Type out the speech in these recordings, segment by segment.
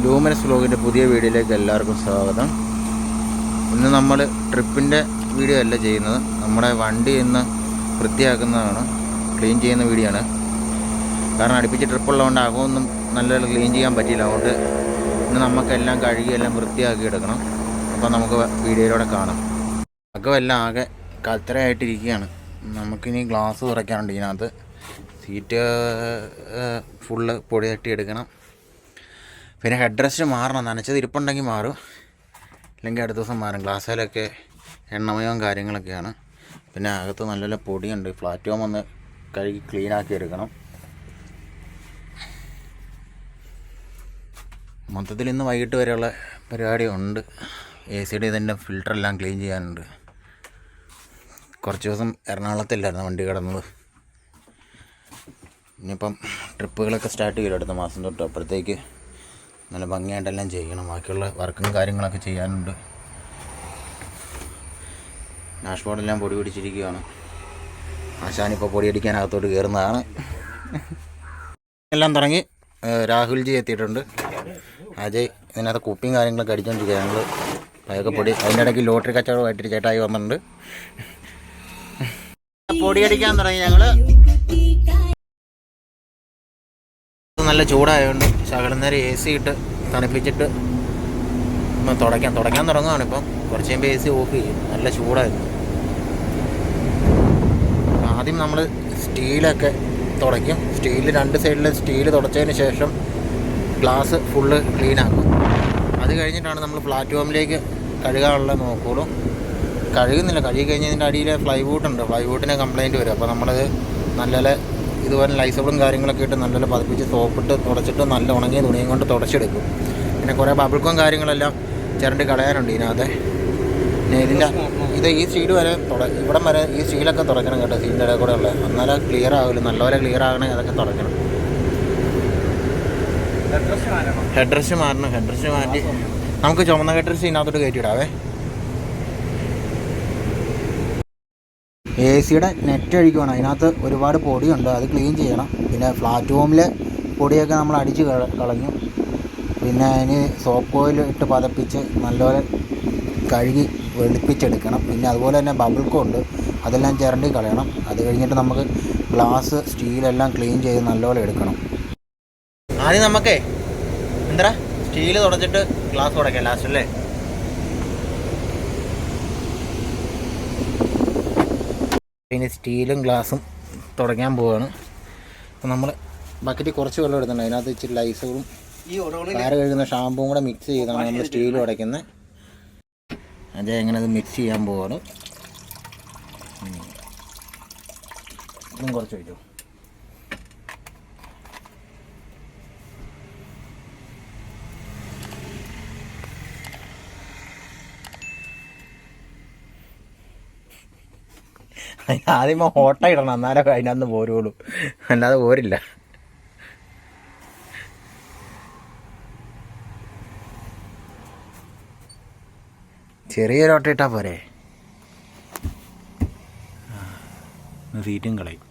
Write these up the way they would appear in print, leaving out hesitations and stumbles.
Luminous വ്ലോഗിൻ്റെ പുതിയ വീഡിയോയിലേക്ക് എല്ലാവർക്കും സ്വാഗതം. ഇന്ന് നമ്മൾ ട്രിപ്പിൻ്റെ വീഡിയോ അല്ല ചെയ്യുന്നത്, നമ്മുടെ വണ്ടി ഇന്ന് വൃത്തിയാക്കുന്നതാണ്, ക്ലീൻ ചെയ്യുന്ന വീഡിയോ ആണ്. കാരണം അടുപ്പിച്ച് ട്രിപ്പുള്ളതുകൊണ്ട് അകമൊന്നും നല്ലപോലെ ക്ലീൻ ചെയ്യാൻ പറ്റിയില്ല. അതുകൊണ്ട് ഇന്ന് നമുക്കെല്ലാം കഴുകി എല്ലാം വൃത്തിയാക്കി എടുക്കണം. അപ്പോൾ നമുക്ക് വീഡിയോയിലൂടെ കാണാം. അകമെല്ലാം ആകെ കത്തരയായിട്ടിരിക്കുകയാണ്. നമുക്കിനി ഗ്ലാസ് തുറയ്ക്കാനുണ്ട്. ഇതിനകത്ത് സീറ്റ് ഫുള്ള് പൊടി തട്ടി എടുക്കണം. പിന്നെ ഹെഡ് റെസ്റ്റ് മാറണം. നനച്ചത് ഇരിപ്പുണ്ടെങ്കിൽ മാറും, അല്ലെങ്കിൽ അടുത്ത ദിവസം മാറും. ഗ്ലാസ്സിലൊക്കെ എണ്ണമയവും കാര്യങ്ങളൊക്കെയാണ്. പിന്നെ അകത്ത് നല്ല പൊടിയുണ്ട്. പ്ലാറ്റ്ഫോം ഒന്ന് കഴുകി ക്ലീനാക്കി എടുക്കണം. മൊത്തത്തിൽ ഇന്ന് വൈകിട്ട് വരെയുള്ള പരിപാടി ഉണ്ട്. AC-യുടെ ഇതിൻ്റെ ഫിൽറ്ററെല്ലാം ക്ലീൻ ചെയ്യാനുണ്ട്. കുറച്ച് ദിവസം എറണാകുളത്തില്ലായിരുന്നു വണ്ടി കിടന്നത്. ഇനിയിപ്പം ട്രിപ്പുകളൊക്കെ സ്റ്റാർട്ട് ചെയ്യും അടുത്ത മാസം തൊട്ട്. അപ്പോഴത്തേക്ക് നല്ല ഭംഗിയായിട്ടെല്ലാം ചെയ്യണം. ബാക്കിയുള്ള വർക്കും കാര്യങ്ങളൊക്കെ ചെയ്യാനുണ്ട്. ഡാഷ്ബോർഡെല്ലാം പൊടി പിടിച്ചിരിക്കുകയാണ്. ആശാനിപ്പോൾ പൊടിയടിക്കാനകത്തോട്ട് കയറുന്നതാണ്. എല്ലാം തുടങ്ങി. രാഹുൽജി എത്തിയിട്ടുണ്ട്. അജയ് ഇതിനകത്ത് കുപ്പിയും കാര്യങ്ങളൊക്കെ അടിച്ചുകൊണ്ടിരിക്കുക. ഞങ്ങൾ അതൊക്കെ പൊടി, അതിൻ്റെ ഇടയ്ക്ക് ലോട്ടറി കച്ചവടമായിട്ടൊരു ചേട്ടായി വന്നിട്ടുണ്ട്. പൊടിയടിക്കാൻ തുടങ്ങി ഞങ്ങൾ. നല്ല ചൂടായതുകൊണ്ട് ശകലം നേരം AC ഇട്ട് തണുപ്പിച്ചിട്ട് തുടയ്ക്കാൻ തുടങ്ങുകയാണ്. ഇപ്പം കുറച്ച് കഴിയുമ്പോൾ AC ഓഫ് ചെയ്യും. നല്ല ചൂടായിരുന്നു. ആദ്യം നമ്മൾ സ്റ്റീലൊക്കെ തുടയ്ക്കും. രണ്ട് സൈഡിൽ സ്റ്റീൽ തുടച്ചതിന് ശേഷം ഗ്ലാസ് ഫുള്ള് ക്ലീനാക്കും. അത് കഴിഞ്ഞിട്ടാണ് നമ്മൾ പ്ലാറ്റ്ഫോമിലേക്ക് കഴുകാനുള്ള നോക്കുള്ളൂ. കഴുകുന്നില്ല. കഴുകി കഴിഞ്ഞതിൻ്റെ അടിയിൽ ഫ്ലൈവുഡ് ഉണ്ട്. ഫ്ലൈവുഡിന് കംപ്ലയിൻറ്റ് വരും. അപ്പോൾ നമ്മളത് നല്ല ഇതുപോലെ ലൈസോളും കാര്യങ്ങളൊക്കെ ഇട്ട് നല്ലപോലെ പതിപ്പിച്ച് സോപ്പിട്ട് തുടച്ചിട്ട് നല്ല ഉണങ്ങിയ തുണിയും കൊണ്ട് തുടച്ചെടുക്കും. പിന്നെ കുറേ ബബിൾക്കും കാര്യങ്ങളെല്ലാം ചിരണ്ടി കളയാനുണ്ട് ഇതിനകത്ത്. പിന്നെ ഈ സ്റ്റീൽ വരെ ഇവിടം വരെ ഈ സ്റ്റീലൊക്കെ തുടയ്ക്കണം കേട്ടോ. സീലിൻ്റെ ഇടയിൽ കൂടെ ഉള്ളത് എന്നാലും ക്ലിയർ ആവില്ല. നല്ലപോലെ ക്ലിയർ ആകണമെങ്കിൽ അതൊക്കെ തുടയ്ക്കണം. ഹെഡ് റെസ്റ്റ് മാറണം. ഹെഡ് റെസ്റ്റ് മാറ്റി നമുക്ക് ചുമന്ന ഹെഡ് റെസ്റ്റ് ഇതിനകത്തോട്ട് കയറ്റിയിടാവേ. AC-യുടെ നെറ്റ് അഴിക്കുവാണ്. അതിനകത്ത് ഒരുപാട് പൊടിയുണ്ട്, അത് ക്ലീൻ ചെയ്യണം. പിന്നെ പ്ലാറ്റ്ഫോമിൽ പൊടിയൊക്കെ നമ്മൾ അടിച്ച് കളഞ്ഞു. പിന്നെ അതിന് സോപ്പ് ഓയിൽ ഇട്ട് പതപ്പിച്ച് നല്ലപോലെ കഴുകി വെളുപ്പിച്ചെടുക്കണം. പിന്നെ അതുപോലെ തന്നെ ബബിൾക്കും ഉണ്ട്, അതെല്ലാം ചിരണ്ടി കളയണം. അത് കഴിഞ്ഞിട്ട് നമുക്ക് ഗ്ലാസ് സ്റ്റീലെല്ലാം ക്ലീൻ ചെയ്ത് നല്ലപോലെ എടുക്കണം. ആദ്യം നമുക്കേ സ്റ്റീൽ തുടച്ചിട്ട് ഗ്ലാസ് തുടയ്ക്കാം ലാസ്റ്റ് അല്ലേ. പിന്നെ സ്റ്റീലും ഗ്ലാസും തുടയ്ക്കാൻ പോവുകയാണ്. അപ്പോൾ നമ്മൾ ബക്കറ്റിൽ കുറച്ച് വെള്ളം എടുത്തിട്ടുണ്ട്. അതിനകത്ത് ഇച്ചിരി ലൈസോളും കാറ് കഴുകുന്ന ഷാമ്പുവും കൂടെ മിക്സ് ചെയ്താണ് നമ്മൾ സ്റ്റീൽ ഉടയ്ക്കുന്നത്. അത് എങ്ങനെ അത് മിക്സ് ചെയ്യാൻ പോവാണ്. ഇതും കുറച്ച് ഒഴിച്ചു. ആദ്യമേ ഓട്ട ഇടണം, എന്നാലേ അതിനകത്ത് പോരുള്ളൂ, അല്ലാതെ പോരില്ല. ചെറിയൊരു ഓട്ട ഇട്ടാൽ പോരെ, സീറ്റും കളയും.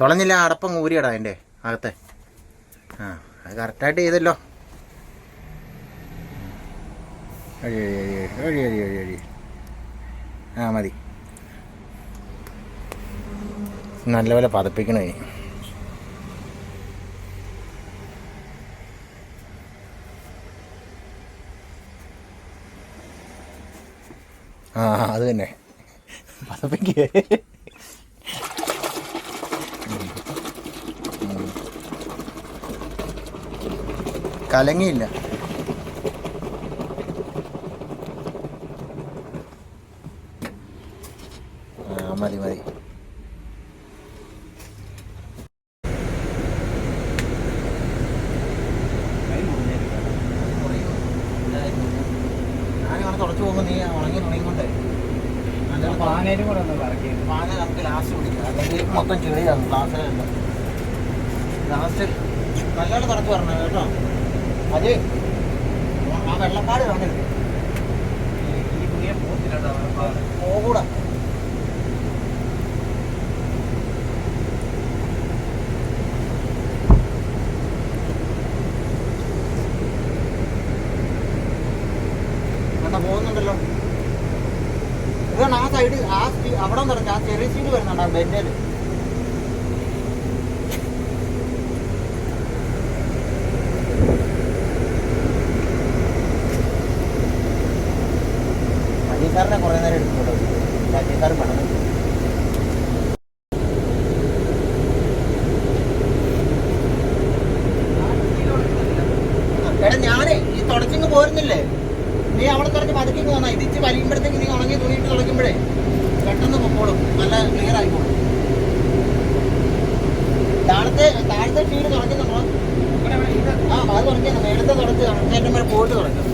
തുളഞ്ഞില്ല, അടപ്പം ഊരിയിടാം അതിൻ്റെ അകത്തെ. അത് കറക്റ്റായിട്ട് ചെയ്തല്ലോ. ഒഴി മതി. നല്ലപോലെ പതപ്പിക്കണേ. അത് തന്നെ പതപ്പിക്കേ. കലങ്ങിയില്ല. മതി. ഞാനിങ്ങനെ തുടച്ചു പോകുമ്പോൾ നീ ഉണങ്ങി തുണിക്കൊണ്ടേ പാനയിലും കൂടെ ഒന്ന് കറക്കി. പാന നമുക്ക് ലാസ്റ്റ് പിടിക്കാം, അല്ലെങ്കിൽ മൊത്തം ചെളിയാകും. ഗ്ലാസ്സിലല്ല ലാസ്റ്റ് നല്ലോണം തുടച്ചു പറഞ്ഞു കേട്ടോ. അത് ആ വെള്ളപ്പാട് കാണരുത്. ഈ പുതിയ പോകത്തില്ല, 我过来。 പോകൂടാ. 我过来。 പോകൂടാ. 我过来。 ആ വരുന്നുണ്ട് ആ ബെൻഡിൽ. അജീസാറിനെ കുറേ നേരം എടുക്കുന്നുണ്ടോ? അജീസാർ പണിത് എടാ ഞാനേ ഈ തുടച്ചിങ്ങ് പോരുന്നില്ലേ, നീ അവിടെ തുടച്ച് പതുക്കി പോന്നാ. ഇതിച്ച് വലിയുമ്പോഴത്തേക്ക് നീ ഉണങ്ങി തുണിയിട്ട് തുടയ്ക്കുമ്പോഴേ പെട്ടെന്ന് പൊക്കോളും, നല്ല ക്ലിയർ ആയിക്കോളും. താഴത്തെ ഷീഡ് തുടയ്ക്കുന്നുണ്ടോ? ആ അത് തുടയ്ക്കുന്നു. മേളത്തെ തുടച്ച് അങ്ങേറ്റം വരെ പോയിട്ട് തുടയ്ക്കും.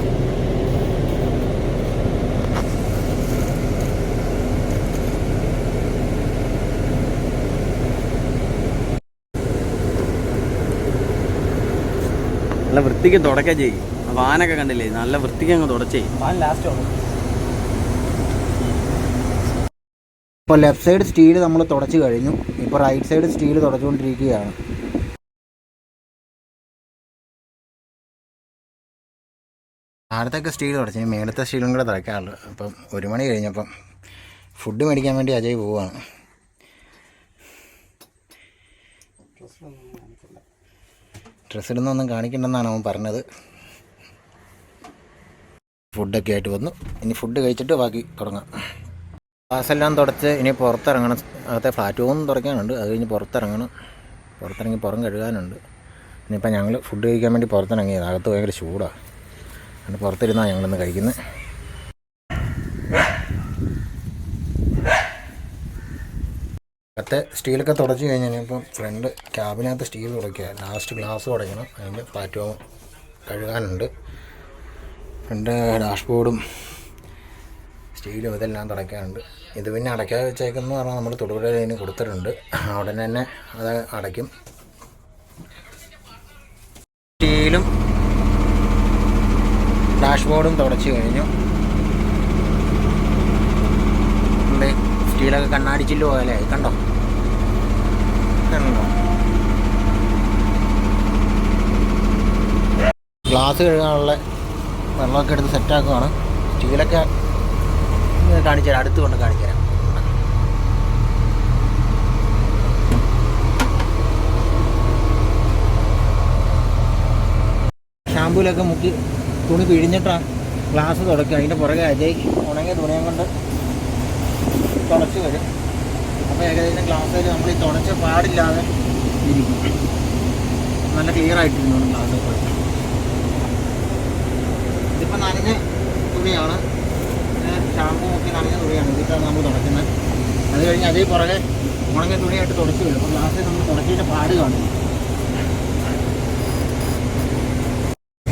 നല്ല വൃത്തിക്ക് തുടക്കാൻ ചെയ്യും. വാനൊക്കെ കണ്ടില്ലേ, നല്ല വൃത്തിക്ക് അങ്ങ് തുടച്ചേ. വാൻ ലാസ്റ്റ് ആണ്. ഇപ്പോൾ ലെഫ്റ്റ് സൈഡ് സ്റ്റീൽ നമ്മൾ തുടച്ച് കഴിഞ്ഞു. ഇപ്പോൾ റൈറ്റ് സൈഡ് സ്റ്റീൽ തുടച്ചുകൊണ്ടിരിക്കുകയാണ്. താഴത്തൊക്കെ സ്റ്റീൽ തുടച്ചു, മേളത്തെ സ്റ്റീലും കൂടെ തുടയ്ക്കാറുള്ളൂ. അപ്പം 1 മണി കഴിഞ്ഞപ്പം ഫുഡ് മേടിക്കാൻ വേണ്ടി അജയ് പോവുകയാണ്. ഡ്രസ്സ് ഇടുന്നൊന്നും കാണിക്കണ്ടെന്നാണ് അവൻ പറഞ്ഞത്. ഫുഡൊക്കെ ആയിട്ട് വന്നു. ഇനി ഫുഡ് കഴിച്ചിട്ട് ബാക്കി തുടങ്ങാം. ക്ലാസ്സെല്ലാം തുടച്ച് ഇനി പുറത്തിറങ്ങണം. അകത്തെ ഫ്ലാറ്റ് റൂം തുടയ്ക്കാനുണ്ട്. അത് കഴിഞ്ഞ് പുറത്തിറങ്ങി പുറം കഴുകാനുണ്ട്. ഇനിയിപ്പോൾ ഞങ്ങൾ ഫുഡ് കഴിക്കാൻ വേണ്ടി പുറത്തിറങ്ങിയത്. അകത്ത് ഭയങ്കര ചൂടാണ്. അതുകൊണ്ട് പുറത്തിരുന്നാണ് ഞങ്ങളിന്ന് കഴിക്കുന്നത്. അകത്തെ സ്റ്റീലൊക്കെ തുടച്ച് കഴിഞ്ഞാൽ ഇപ്പം ഫ്രണ്ട് ക്യാബിനകത്ത് സ്റ്റീൽ തുടയ്ക്കുക. ലാസ്റ്റ് ഗ്ലാസ് തുടയ്ക്കണം. അതിൻ്റെ ഫ്ലാറ്റ് റൂം കഴുകാനുണ്ട്. ഫ്രണ്ട് ഡാഷ്ബോർഡും സ്റ്റീലും ഇതെല്ലാം തുടയ്ക്കാനുണ്ട്. ഇത് പിന്നെ അടയ്ക്കാതെ വെച്ചേക്കെന്ന് പറഞ്ഞാൽ നമ്മൾ തൊടുപുഴ അതിന് കൊടുത്തിട്ടുണ്ട്. ഉടനെ തന്നെ അത് അടയ്ക്കും. സ്റ്റീലും ഡാഷ്ബോർഡും തുടച്ച് കഴിഞ്ഞു. സ്റ്റീലൊക്കെ കണ്ണാടിച്ചില്ലോ പോലെ ആയി. കണ്ടോ? ഗ്ലാസ് കഴുകാനുള്ള വെള്ളമൊക്കെ എടുത്ത് സെറ്റാക്കുകയാണ്. സ്റ്റീലൊക്കെ കാണിച്ചു തരാം, അടുത്ത് കൊണ്ട് കാണിച്ചു തരാം. ഷാമ്പൂലൊക്കെ മുക്കി തുണി പിഴിഞ്ഞിട്ടാണ് ഗ്ലാസ് തുടയ്ക്കുക. അതിൻ്റെ പുറകെ അജയ് ഉണങ്ങിയ തുണിയും കൊണ്ട് തുടച്ച് വരും. അപ്പോൾ ഏകദേശം ഗ്ലാസ്സിൽ നമ്മൾ ഈ തുടച്ച പാടില്ലാതെ ഇരിക്കും. നല്ല ക്ലിയർ ആയിട്ടിരുന്നു ഗ്ലാസ്. ഇതിപ്പോൾ നനഞ്ഞ തുണിയാണ്, ഷാമ്പൂ മുക്കി നനഞ്ഞ തുണിയാണ്. ഇതിട്ടാണ് നമ്മൾ തുടയ്ക്കുന്നത്. അത് കഴിഞ്ഞ് അതേ പുറകെ ഉണങ്ങിയ തുണിയായിട്ട് തുടച്ച് വരും. അപ്പോൾ ഗ്ലാസ്സിൽ നമ്മൾ തുടച്ചിട്ട് പാട് കാണും.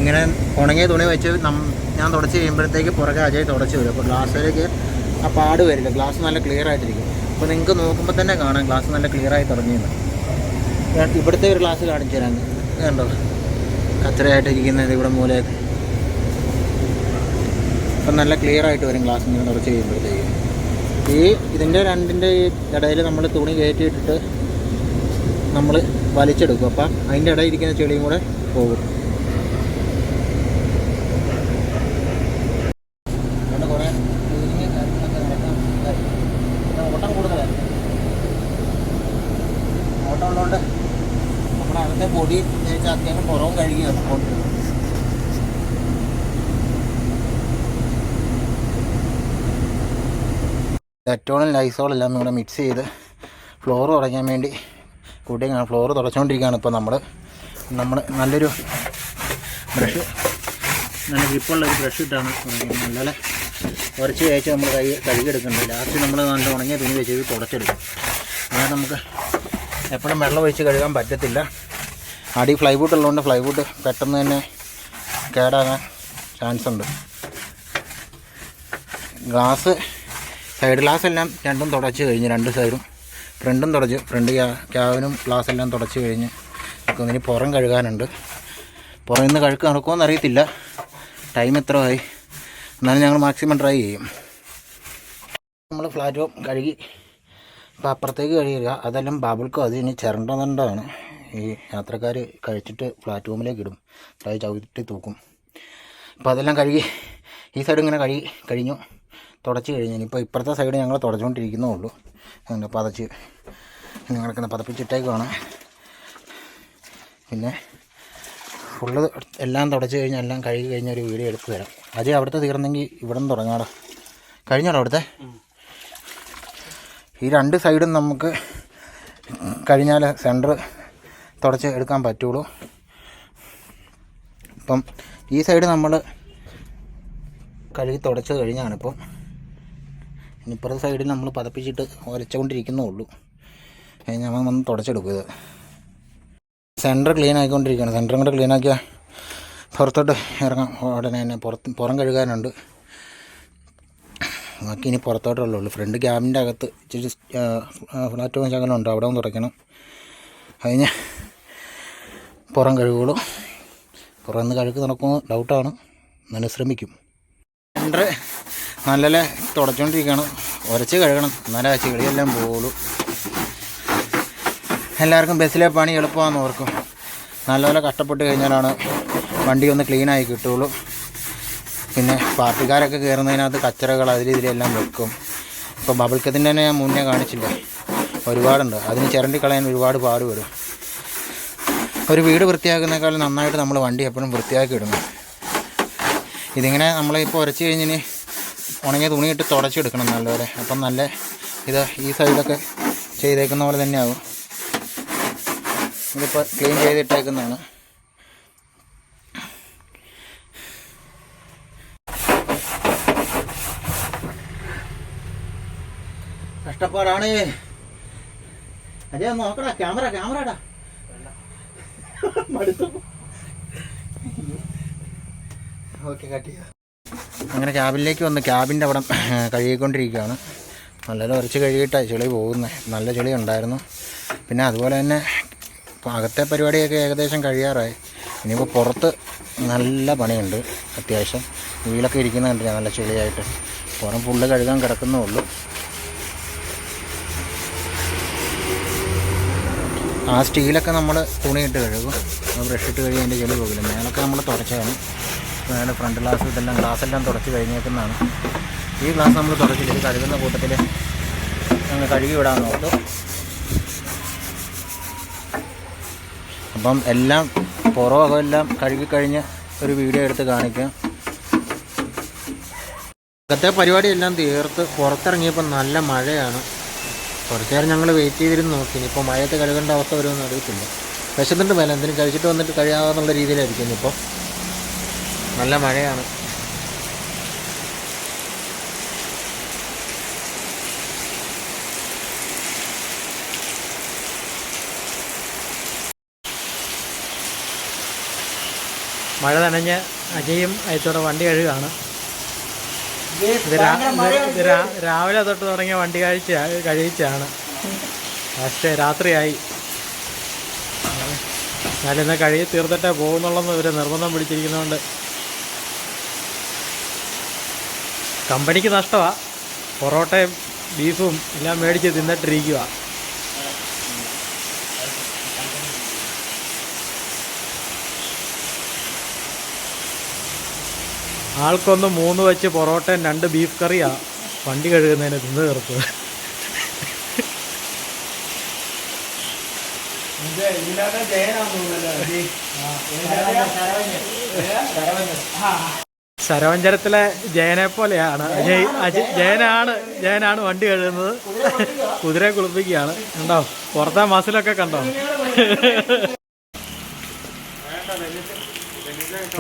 ഇങ്ങനെ ഉണങ്ങിയ തുണി വെച്ച് ഞാൻ തുടച്ച് കഴിയുമ്പോഴത്തേക്ക് പുറകെ അജയ് തുടച്ച് വരും. അപ്പോൾ ഗ്ലാസ്സിലേക്ക് ആ പാട് വരില്ല. ഗ്ലാസ് നല്ല ക്ലിയർ ആയിട്ടിരിക്കും. അപ്പോൾ നിങ്ങൾക്ക് നോക്കുമ്പോൾ തന്നെ കാണാം ഗ്ലാസ് നല്ല ക്ലിയർ ആയി തുടങ്ങിയെന്ന്. ഇവിടുത്തെ ഒരു ഗ്ലാസ് കാണിച്ചു തരാം. കണ്ടോ കച്ചറയായിട്ടിരിക്കുന്നത് ഇവിടെ മൂലയൊക്കെ. അപ്പം നല്ല ക്ലിയർ ആയിട്ട് വരും ഗ്ലാസ് ഇങ്ങനെ തുടച്ച് കഴിയുമ്പോഴത്തേക്ക്. ഇതിൻ്റെ രണ്ടിൻ്റെ ഈ ഇടയിൽ നമ്മൾ തുണി കയറ്റിയിട്ടിട്ട് നമ്മൾ വലിച്ചെടുക്കും. അപ്പം അതിൻ്റെ ഇടയിൽ ഇരിക്കുന്ന ചെളിയും കൂടെ പോകും. അതുകൊണ്ട് കുറേ ക്ലീനിങ് കാര്യങ്ങളൊക്കെ നടക്കാൻ ഓട്ടം കൂടുതലാണ്. ഓട്ടം ഉള്ളതുകൊണ്ട് നമ്മുടെ അകത്തെ പൊടി വെച്ചാൽ അത്യാവശ്യം പുറവും കഴുകിയാണ് കൊണ്ടിരുന്നത്. ഡെറ്റോളും ലൈസോളും എല്ലാം കൂടെ മിക്സ് ചെയ്ത് ഫ്ലോർ തുടയ്ക്കാൻ വേണ്ടി കൂട്ടിയാണ്. ഫ്ലോർ തുടച്ചുകൊണ്ടിരിക്കുകയാണ് ഇപ്പോൾ നമ്മൾ നല്ലൊരു ബ്രഷ്, നല്ല ഗ്രിപ്പുള്ളൊരു ബ്രഷ് ഇട്ടാണ് തുടങ്ങുന്നത്. നല്ല ഉരച്ച് കഴിച്ച് നമ്മൾ കഴുകിയെടുക്കുന്നുണ്ട്. ലാസ്റ്റ് നമ്മൾ നല്ല ഉണങ്ങിയ തുണി വെച്ച് തുടച്ചെടുക്കും. അതായത് നമുക്ക് എപ്പോഴും വെള്ളം ഒഴിച്ച് കഴുകാൻ പറ്റത്തില്ല. അടി ഫ്ലൈവുഡ് ഉള്ളതുകൊണ്ട് ഫ്ലൈവുഡ് പെട്ടെന്ന് തന്നെ കേടാകാൻ ചാൻസ് ഉണ്ട്. സൈഡ് ഗ്ലാസ് എല്ലാം രണ്ടും തുടച്ച് കഴിഞ്ഞ്, രണ്ട് സൈഡും ഫ്രണ്ടും തുടച്ച്, ഫ്രണ്ട് ക്യാബിനും ഗ്ലാസ് എല്ലാം തുടച്ച് കഴിഞ്ഞ് ഇനി പുറം കഴുകാനുണ്ട്. പുറം ഇന്ന് കഴുക്ക് നടക്കുമോയെന്ന് അറിയത്തില്ല. ടൈം എത്ര ആയി, എന്നാലും ഞങ്ങൾ മാക്സിമം ട്രൈ ചെയ്യും. നമ്മൾ ഫ്ലാറ്റ് ടോപ്പ് കഴുകി ഇപ്പോൾ അപ്പുറത്തേക്ക് കഴുകുക. അതെല്ലാം ബബിൾക്കോ അത് ഇനി ചിരണ്ടതാണ്. ഈ യാത്രക്കാർ കഴിച്ചിട്ട് ഫ്ലാറ്റ് റൂമിലേക്ക് ഇടും, അത് ചവിട്ടി തൂക്കും. അപ്പോൾ അതെല്ലാം കഴുകി ഈ സൈഡ് ഇങ്ങനെ കഴിഞ്ഞു. തുടച്ച് കഴിഞ്ഞ് ഇനിയിപ്പോൾ ഇപ്പുറത്തെ സൈഡ് ഞങ്ങൾ തുടച്ചുകൊണ്ടിരിക്കുന്നേ ഉള്ളൂ. അങ്ങനെ പതച്ച് കിടക്കുന്ന പതപ്പിച്ചിട്ടേക്കുവാണ്. പിന്നെ ഫുള്ള് എല്ലാം തുടച്ച് കഴിഞ്ഞ് എല്ലാം കഴുകി കഴിഞ്ഞ ഒരു വീഡിയോ എടുത്ത് തരാം. അജയ് അവിടുത്തെ തീർന്നെങ്കിൽ ഇവിടെ നിന്ന് തുടങ്ങാടോ. കഴിഞ്ഞാടോ അവിടുത്തെ? ഈ 2 സൈഡും നമുക്ക് കഴിഞ്ഞാൽ സെൻറ്റർ തുടച്ച് എടുക്കാൻ പറ്റുള്ളൂ. ഇപ്പം ഈ സൈഡ് നമ്മൾ കഴുകി തുടച്ച് കഴിഞ്ഞാണ്. ഇപ്പം ഇനിയിപ്പുറത്തെ സൈഡിൽ നമ്മൾ പതപ്പിച്ചിട്ട് ഉരച്ചുകൊണ്ടിരിക്കുന്നേ ഉള്ളൂ. ഞങ്ങൾ വന്ന് തുടച്ചെടുക്കും. ഇത് സെൻറ്റർ ക്ലീൻ ആക്കിക്കൊണ്ടിരിക്കുകയാണ്. സെൻറ്ററും കൂടെ ക്ലീൻ ആക്കിയാൽ പുറത്തോട്ട് ഇറങ്ങാം. ഉടനെ തന്നെ പുറം കഴുകാനുണ്ട്. ബാക്കി ഇനി പുറത്തോട്ടുള്ളൂ. ഫ്രണ്ട് ക്യാബിൻ്റെ അകത്ത് ഇച്ചിരി ഫ്ലാറ്റും ശകലമുണ്ട്, അവിടെ ഒന്ന് തുടയ്ക്കണം. കഴിഞ്ഞ് പുറം കഴുകുള്ളൂ. പുറന്ന് കഴുകി നടക്കുമ്പോൾ ഡൗട്ടാണ്, എന്നാലും ശ്രമിക്കും. സെൻറ്റർ നല്ല തുടച്ചുകൊണ്ടിരിക്കുകയാണ്. ഉരച്ച് കഴുകണം, എന്നാലേ ആ ചെളിയെല്ലാം പോകുള്ളൂ. എല്ലാവർക്കും ബസ്സിലെ പണി എളുപ്പമാണെന്ന് ഓർക്കും. നല്ലപോലെ കഷ്ടപ്പെട്ട് കഴിഞ്ഞാലാണ് വണ്ടി ഒന്ന് ക്ലീനായി കിട്ടുള്ളൂ. പിന്നെ പാർട്ടിക്കാരൊക്കെ കയറുന്നതിനകത്ത് കച്ചറകൾ ഇതിലെല്ലാം വെക്കും. ഇപ്പോൾ ബബിൾക്കത്തിൻ്റെ തന്നെ ഞാൻ മുന്നേ കാണിച്ചില്ല, ഒരുപാടുണ്ട്. അതിന് ചിരണ്ടി കളയാൻ ഒരുപാട് പാട് വരും. ഒരു വീട് വൃത്തിയാക്കുന്നേക്കാളും നന്നായിട്ട് നമ്മൾ വണ്ടി എപ്പോഴും വൃത്തിയാക്കി ഇടണം. ഇതിങ്ങനെ നമ്മളിപ്പോൾ ഉരച്ച് കഴിഞ്ഞിന് ഉണങ്ങിയ തുണിയിട്ട് തുടച്ചെടുക്കണം നല്ലപോലെ. അപ്പം നല്ല ഇത് ഈ സൈഡൊക്കെ ചെയ്തേക്കുന്ന പോലെ തന്നെയാകും. ഇതിപ്പോൾ ക്ലീൻ ചെയ്തിട്ടേക്കുന്നതാണ്. കഷ്ടപ്പാടാണ്. അതെ നോക്കടാ, ക്യാമറടാ ഓക്കെ കട്ട് ചെയ്യാം. അങ്ങനെ ക്യാബിനിലേക്ക് വന്ന് ക്യാബിൻ്റെ അവിടെ കഴുകിക്കൊണ്ടിരിക്കുകയാണ്. നല്ല ഉരച്ച് കഴുകിയിട്ടാണ് ചെളി പോകുന്നത്. നല്ല ചെളി ഉണ്ടായിരുന്നു. പിന്നെ അതുപോലെ തന്നെ അകത്തെ പരിപാടിയൊക്കെ ഏകദേശം കഴിയാറായി. ഇനിയിപ്പോൾ പുറത്ത് നല്ല പണിയുണ്ട്. അത്യാവശ്യം വീലൊക്കെ ഇരിക്കുന്ന കണ്ടില്ല, നല്ല ചെളിയായിട്ട്. പുറം ഫുള്ള് കഴുകാൻ കിടക്കുന്നേ ഉള്ളൂ. ആ സ്റ്റീലൊക്കെ നമ്മൾ തുണിയിട്ട് കഴുകും. ബ്രഷ് ഇട്ട് കഴുകി അതിൻ്റെ ചെളി പോകില്ല. മേലൊക്കെ നമ്മൾ തുടച്ചാണ്. മേലെ ഫ്രണ്ട് ഗ്ലാസ് ഇതെല്ലാം ഗ്ലാസ്സെല്ലാം തുടച്ച് കഴിഞ്ഞേക്കുന്നതാണ്. ഈ ഗ്ലാസ് നമ്മൾ തുടച്ചില്ല. ഇത് കഴുകുന്ന കൂട്ടത്തിൽ ഞങ്ങൾ കഴുകി വിടാമെന്ന് ഓർത്തു. അപ്പം എല്ലാം പുറമൊക്കെ എല്ലാം കഴുകിക്കഴിഞ്ഞ് ഒരു വീഡിയോ എടുത്ത് കാണിക്കാം. അകത്തെ പരിപാടിയെല്ലാം തീർത്ത് പുറത്തിറങ്ങിയപ്പോൾ നല്ല മഴയാണ്. കുറച്ച് നേരം ഞങ്ങൾ വെയിറ്റ് ചെയ്തിരുന്ന് നോക്കി. ഇപ്പോൾ മഴയത്ത് കഴുകേണ്ട അവസ്ഥ വരുമെന്ന് അറിയത്തില്ല. വിശന്നിട്ട് മേലെ എന്തെങ്കിലും കഴിച്ചിട്ട് വന്നിട്ട് കഴിയാമെന്നുള്ള രീതിയിലായിരിക്കും. ഇപ്പോൾ നല്ല മഴയാണ്. മഴ നനഞ്ഞ് അജയും അയച്ചോടെ വണ്ടി കഴുകാണ്. രാവിലെ തൊട്ട് തുടങ്ങിയ വണ്ടി കഴിച്ചാണ്. പക്ഷേ രാത്രിയായി. ഞാനിന്ന് കഴുകി തീർത്തിട്ടേ പോകുന്നുള്ളെന്ന് ഇവർ നിർബന്ധം പിടിച്ചിരിക്കുന്നതുകൊണ്ട് കമ്പനിക്ക് നഷ്ടമാണ്. പൊറോട്ടയും ബീഫും എല്ലാം മേടിച്ച് തിന്നിട്ടിരിക്കുക. ആൾക്കൊന്ന് 3 വെച്ച് പൊറോട്ടയും 2 ബീഫ് കറിയാണ് വണ്ടി കഴുകുന്നതിന് തിന്ന് തീർത്ത്. ശരവഞ്ചരത്തിലെ ജയനെ പോലെയാണ് ജയനാണ് വണ്ടി കഴുകുന്നത്. കുതിരയെ കുളിപ്പിക്കുകയാണ്. കണ്ടോ, പുറത്തെ മസിലൊക്കെ കണ്ടോ.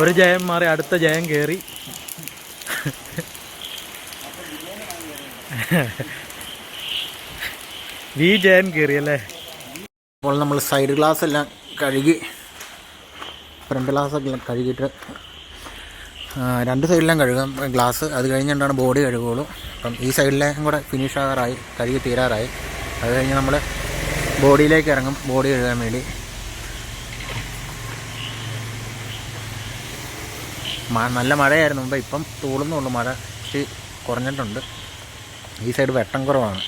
ഒരു ജയം മാറി അടുത്ത ജയം കയറി. ജയൻ കയറി അല്ലേ. അപ്പോൾ നമ്മൾ സൈഡ് ഗ്ലാസ് എല്ലാം കഴുകി, ഫ്രണ്ട് ഗ്ലാസ്സെല്ലാം കഴുകിയിട്ട് 2 സൈഡിലും കഴുകാം ഗ്ലാസ്. അത് കഴിഞ്ഞിട്ടാണ് ബോഡി കഴുകുള്ളൂ. അപ്പം ഈ സൈഡിലേക്കും കൂടെ ഫിനിഷ് ആകാറായി, കഴുകി തീരാറായി. അത് കഴിഞ്ഞ് നമ്മൾ ബോഡിയിലേക്ക് ഇറങ്ങും, ബോഡി കഴുകാൻ വേണ്ടി. നല്ല മഴയായിരുന്നു മുമ്പ്. ഇപ്പം തൂളുന്നുള്ളൂ മഴ, പക്ഷേ കുറഞ്ഞിട്ടുണ്ട്. ഈ സൈഡ് വെട്ടം കുറവാണ്,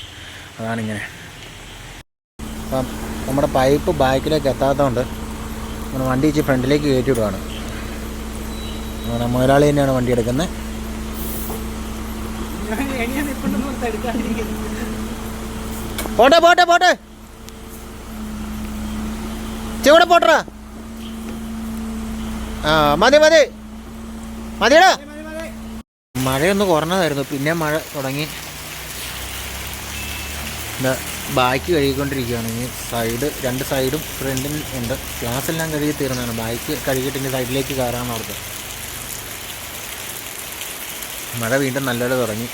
അതാണിങ്ങനെ. അപ്പം നമ്മുടെ പൈപ്പ് ബാക്കിലേക്ക് എത്താത്തതുകൊണ്ട് നമ്മൾ വണ്ടി ഇച്ചിരി ഫ്രണ്ടിലേക്ക് കയറ്റി വിടുകയാണ്. നമ്മുടെ മുതലാളി തന്നെയാണ് വണ്ടി എടുക്കുന്നത്. പോട്ടെ പോട്ടെ പോട്ടെ ചെവിടെ പോട്ടറാ. ആ മതി മതി മതിയടാ. മഴയൊന്ന് കുറഞ്ഞതായിരുന്നു, പിന്നെ മഴ തുടങ്ങി. ബാക്ക് കഴുകിക്കൊണ്ടിരിക്കുകയാണ്. ഇനി സൈഡ്, രണ്ട് സൈഡും ഫ്രണ്ടിൽ ഉണ്ട്. ഗ്ലാസ് എല്ലാം കഴുകി തീർന്നതാണ്. ബാക്ക് കഴുകിയിട്ട് ഇനി സൈഡിലേക്ക് കയറാമെന്ന് ഓർത്ത്. മഴ വീണ്ടും നല്ലപോലെ തുടങ്ങി.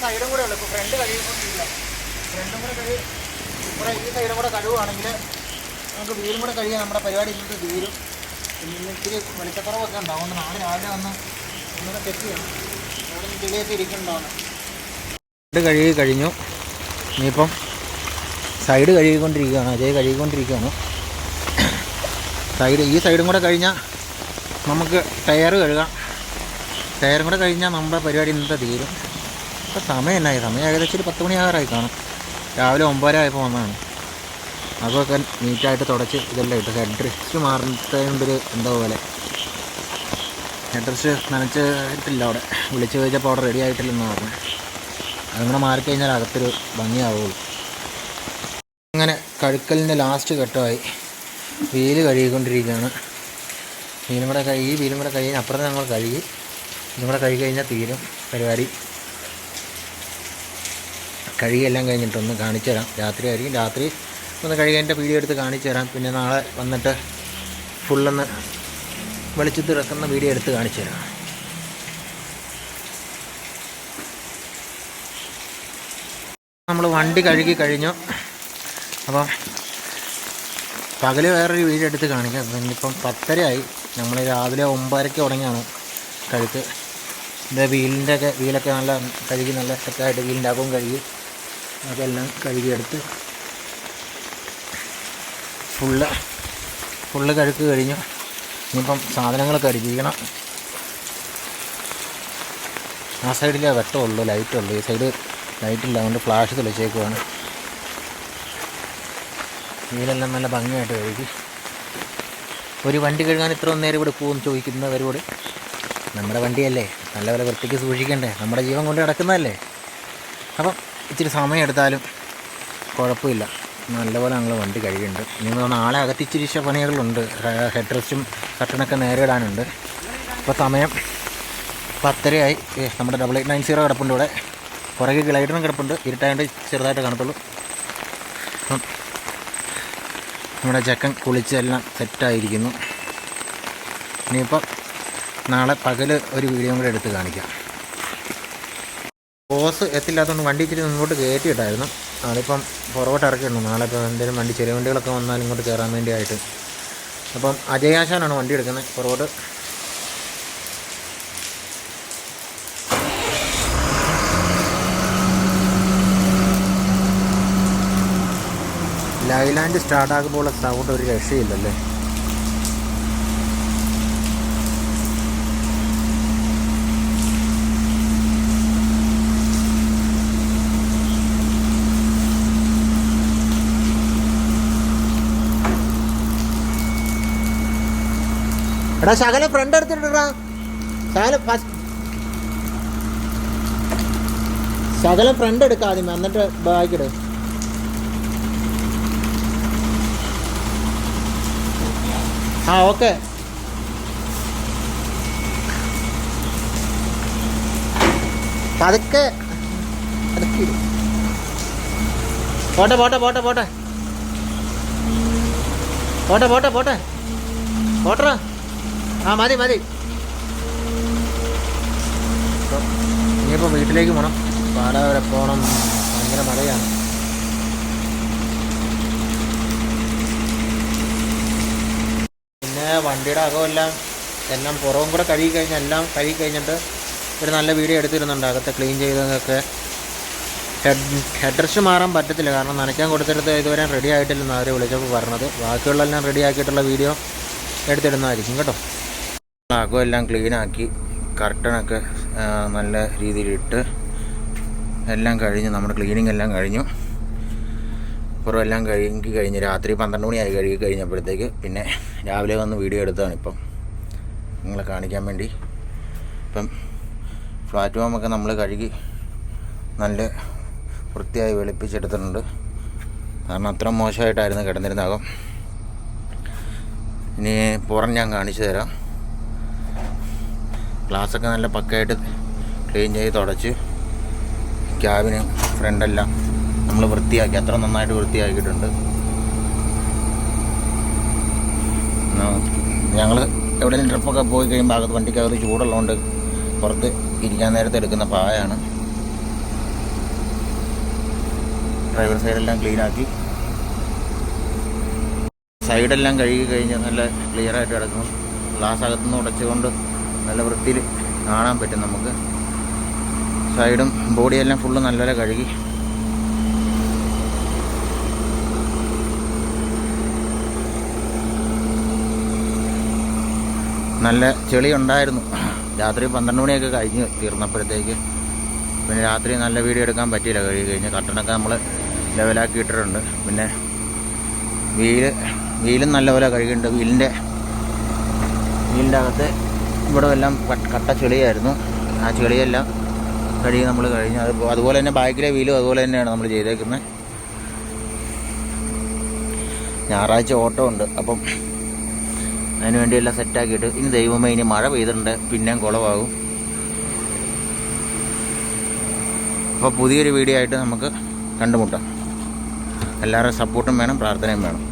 സൈഡും കൂടെ ഉള്ളു. ഇപ്പോൾ ഫ്രണ്ട് കഴുകിക്കൊണ്ടിരിക്കുക. ഫ്രണ്ടും കൂടെ ഇവിടെ ഈ സൈഡും കൂടെ കഴുകുവാണെങ്കിൽ നമുക്ക് വീലും കൂടെ കഴുകിയാൽ നമ്മുടെ പരിപാടി ഇന്നത്തെ തീരും. പിന്നെ ഇത്തിരി വെളിച്ചക്കുറവൊക്കെ ഉണ്ടാവും. അതുകൊണ്ട് നാളെ രാവിലെ വന്ന് ഒന്നുകൂടെ ചെക്ക് ചെയ്യണം. അവിടെ നിന്ന് ചെളിയൊക്കെ ഇരിക്കുന്നുണ്ടാവണം. സൈഡ് കഴുകി കഴിഞ്ഞു. ഇനിയിപ്പം സൈഡ് കഴുകിക്കൊണ്ടിരിക്കുകയാണ്. അജയ് കഴുകിക്കൊണ്ടിരിക്കുകയാണ്. ഈ സൈഡും കൂടെ കഴിഞ്ഞാൽ നമുക്ക് ടയർ കഴുകാം. ടയറും കൂടെ കഴിഞ്ഞാൽ നമ്മുടെ പരിപാടി ഇന്നത്തെ തീരും. ഇപ്പോൾ സമയം എന്നായി? സമയം ഏകദേശം ഒരു 10 മണിയാകാറായി കാണും. രാവിലെ 9:30 ആയപ്പോൾ വന്നതാണ്. അതൊക്കെ നീറ്റായിട്ട് തുടച്ച് ഇതെല്ലാം ഇട്ട്. ഹെഡ് റെസ്റ്റ് മാറുന്നതിൻ്റെയൊരു എന്തോ പോലെ. ഹെഡ് റെസ്റ്റ് നനച്ചിട്ടില്ല. അവിടെ വിളിച്ച് ചോദിച്ചപ്പോൾ അവിടെ റെഡി ആയിട്ടില്ലെന്ന് പറഞ്ഞു. അതുകൂടെ മാറിക്കഴിഞ്ഞാൽ അകത്തൊരു ഭംഗിയാവുള്ളൂ. അങ്ങനെ കഴുക്കലിൻ്റെ ലാസ്റ്റ് ഘട്ടമായി. വീല് കഴുകിക്കൊണ്ടിരിക്കുകയാണ്. വീലും കൂടെ കഴുകി അപ്പുറത്ത് ഞങ്ങൾ കഴുകി. ഇതും കൂടെ കഴുകി കഴിഞ്ഞാൽ തീരും പരിപാടി. കഴുകിയെല്ലാം കഴിഞ്ഞിട്ടൊന്ന് കാണിച്ചു തരാം. രാത്രി ആയിരിക്കും. രാത്രി ഒന്ന് കഴുകേൻ്റെ വീഡിയോ എടുത്ത് കാണിച്ചു തരാം. പിന്നെ നാളെ വന്നിട്ട് ഫുള്ളൊന്ന് വെളിച്ചത്ത് ഇറക്കുന്ന വീഡിയോ എടുത്ത് കാണിച്ചു തരാം. നമ്മൾ വണ്ടി കഴുകി കഴിഞ്ഞു. അപ്പം പകൽ വേറൊരു വീഡിയോ എടുത്ത് കാണിക്കാം. ഇന്നിപ്പം 10:30 നമ്മൾ രാവിലെ 9:30 തുടങ്ങിയാണ് കഴുക്ക്. വീലൊക്കെ നല്ല കഴുകി നല്ല സെറ്റായിട്ട് വീലിൻ്റെ അകവും കഴുകി അതെല്ലാം കഴുകിയെടുത്ത് ഫുള്ള് കഴുക്ക് കഴിഞ്ഞു. ഇനിയിപ്പം സാധനങ്ങളൊക്കെ അരിക്കണം. ആ സൈഡിലേ വെട്ടമുള്ളൂ, ലൈറ്റുള്ളൂ. ഈ സൈഡ് ലൈറ്റില്ല, അതുകൊണ്ട് ഫ്ലാഷ് തെളിച്ചേക്കുവാണ്. വീലെല്ലാം നല്ല ഭംഗിയായിട്ട് കഴുകി. ഒരു വണ്ടി കഴുകാൻ ഇത്ര നേരം ഇവിടെ പോകുമെന്ന് ചോദിക്കുന്നവരോട്, നമ്മുടെ വണ്ടിയല്ലേ, നല്ലപോലെ വൃത്തിക്ക് സൂക്ഷിക്കണ്ടേ, നമ്മുടെ ജീവൻ കൊണ്ട് കിടക്കുന്നതല്ലേ. അപ്പം ഇച്ചിരി സമയം എടുത്താലും കുഴപ്പമില്ല. നല്ലപോലെ ഞങ്ങൾ വണ്ടി കഴുകിയിട്ടുണ്ട്. ഇനി നാളെ അകത്തിച്ചിരി പണികളുണ്ട്. ഹെഡ് റെസ്റ്റും കട്ടണൊക്കെ നേരെ ഇടാനുണ്ട്. ഇപ്പോൾ സമയം 10:30. നമ്മുടെ 8890 കിടപ്പുണ്ട് ഇവിടെ. പുറകെ ഗ്ലൈഡറും കിടപ്പുണ്ട്. ഇരുട്ടായതുകൊണ്ട് ചെറുതായിട്ട് കാണത്തുള്ളൂ. അപ്പം നമ്മുടെ ചെക്കൻ കുളിച്ചെല്ലാം സെറ്റായിരിക്കുന്നു. ഇനിയിപ്പം നാളെ പകൽ ഒരു വീഡിയോ കൂടെ എടുത്ത് കാണിക്കാം. ഓസ് എത്തില്ലാത്തതുകൊണ്ട് വണ്ടി ഇച്ചിരി മുന്നോട്ട് കയറ്റിയിട്ടായിരുന്നു. അതിപ്പം പുറകോട്ട് ഇറക്കിയിട്ടുണ്ട്. നാളെ ഇപ്പോൾ എന്തെങ്കിലും വണ്ടി, ചെറിയ വണ്ടികളൊക്കെ വന്നാൽ ഇങ്ങോട്ട് കയറാൻ വേണ്ടിയായിട്ട്. അപ്പം അജയാശാനാണ് വണ്ടി എടുക്കുന്നത്. പുറകോട്ട് ലൈലാൻഡ് സ്റ്റാർട്ടാക്കുമ്പോൾ സൗണ്ട് ഒരു രക്ഷയില്ലല്ലേ. എടാ ശകലം ഫ്രണ്ട് എടുത്തിട്ടാ, ശകലം ഫ്രണ്ട് എടുക്കാം ആദ്യം, എന്നിട്ട് ബാക്കിട്. ആ ഓക്കെ. പതുക്കെ പോട്ടെ പോട്ടെ പോട്ടെ പോട്ടെ പോട്ടെ പോട്ടെ പോട്ടെ പോട്ടറാ. ആ മതി മതി. ഇനിയിപ്പോൾ വീട്ടിലേക്ക് പോകണം. പാല വരെ പോകണം. ഭയങ്കര മഴയാണ്. പിന്നെ വണ്ടിയുടെ എല്ലാം പുറവും കൂടെ കഴുകി കഴിഞ്ഞാൽ, എല്ലാം കഴുകി കഴിഞ്ഞിട്ട് ഒരു നല്ല വീഡിയോ എടുത്തിരുന്നുണ്ട്. അകത്തെ ക്ലീൻ ചെയ്തതൊക്കെ. ഹെഡ് റെസ്റ്റ് മാറാൻ പറ്റത്തില്ല, കാരണം നനയ്ക്കാൻ കൊടുത്തിടത്ത് ഇതുവരെ റെഡി ആയിട്ടില്ലെന്ന് അവർ വിളിച്ചപ്പോൾ പറഞ്ഞത്. ബാക്കിയുള്ളതെല്ലാം റെഡി ആക്കിയിട്ടുള്ള വീഡിയോ എടുത്തിടുന്നതായിരിക്കും കേട്ടോ. അകമെല്ലാം ക്ലീനാക്കി കർട്ടനൊക്കെ നല്ല രീതിയിലിട്ട് എല്ലാം കഴിഞ്ഞ് നമ്മുടെ ക്ലീനിങ് എല്ലാം കഴിഞ്ഞു. പുറം എല്ലാം കഴുകി കഴിഞ്ഞ് രാത്രി 12 മണിയായി കഴുകി കഴിഞ്ഞപ്പോഴത്തേക്ക് പിന്നെ രാവിലെ വന്ന് വീഡിയോ എടുത്തതാണ് ഇപ്പം നിങ്ങളെ കാണിക്കാൻ വേണ്ടി. ഇപ്പം പ്ലാറ്റ്ഫോമൊക്കെ നമ്മൾ കഴുകി നല്ല വൃത്തിയായി വെളുപ്പിച്ചെടുത്തിട്ടുണ്ട്. കാരണം അത്ര മോശമായിട്ടായിരുന്നു കിടന്നിരുന്നാകും. ഇനി പുറം ഞാൻ കാണിച്ചു തരാം. ഗ്ലാസ്സൊക്കെ നല്ല പക്കയായിട്ട് ക്ലീൻ ചെയ്ത് തുടച്ച് ക്യാബിന് ഫ്രണ്ടെല്ലാം നമ്മൾ വൃത്തിയാക്കി, അത്ര നന്നായിട്ട് വൃത്തിയാക്കിയിട്ടുണ്ട്. ഞങ്ങൾ എവിടെയെങ്കിലും ട്രിപ്പൊക്കെ പോയി കഴിയുമ്പോൾ അകത്ത് വണ്ടിക്കകത്ത് ചൂടുള്ളതുകൊണ്ട് പുറത്ത് ഇരിക്കാൻ നേരത്തെ എടുക്കുന്ന പായാണ്. ഡ്രൈവർ സൈഡെല്ലാം ക്ലീനാക്കി, സൈഡെല്ലാം കഴുകി കഴിഞ്ഞ് നല്ല ക്ലിയറായിട്ട് കിടക്കുന്നു. ഗ്ലാസ് അകത്തുനിന്ന് ഉടച്ചുകൊണ്ട് നല്ല വൃത്തിയിൽ കാണാൻ പറ്റും നമുക്ക്. സൈഡും ബോഡിയെല്ലാം ഫുള്ള് നല്ലപോലെ കഴുകി. നല്ല ചെളി ഉണ്ടായിരുന്നു. രാത്രി 12 മണിയൊക്കെ കഴിഞ്ഞ് തീർന്നപ്പോഴത്തേക്ക് പിന്നെ രാത്രി നല്ല വീഡിയോ എടുക്കാൻ പറ്റിയില്ല. കഴുകി കഴിഞ്ഞ് കട്ടനൊക്കെ നമ്മൾ ലെവലാക്കി ഇട്ടിട്ടുണ്ട്. പിന്നെ വീലും നല്ലപോലെ കഴുകിയിട്ടുണ്ട്. വീലിൻ്റെ അകത്ത് ഇവിടെ എല്ലാം കട്ട ചെളിയായിരുന്നു. ആ ചെളിയെല്ലാം കഴുകി നമ്മൾ കഴിഞ്ഞു. അതുപോലെ തന്നെ ബാക്കിലെ വീലും അതുപോലെ തന്നെയാണ് നമ്മൾ ചെയ്തേക്കുന്നത്. ഞായറാഴ്ച ഓട്ടോ ഉണ്ട്, അപ്പം അതിന് വേണ്ടിയെല്ലാം സെറ്റാക്കിയിട്ട് ഇനി ദൈവമേ ഇനി മഴ പെയ്തിട്ടുണ്ട്, പിന്നെയും കുളമാകും. അപ്പോൾ പുതിയൊരു വീഡിയോ ആയിട്ട് നമുക്ക് കണ്ടുമുട്ടാം. എല്ലാവരുടെ സപ്പോർട്ടും വേണം, പ്രാർത്ഥനയും വേണം.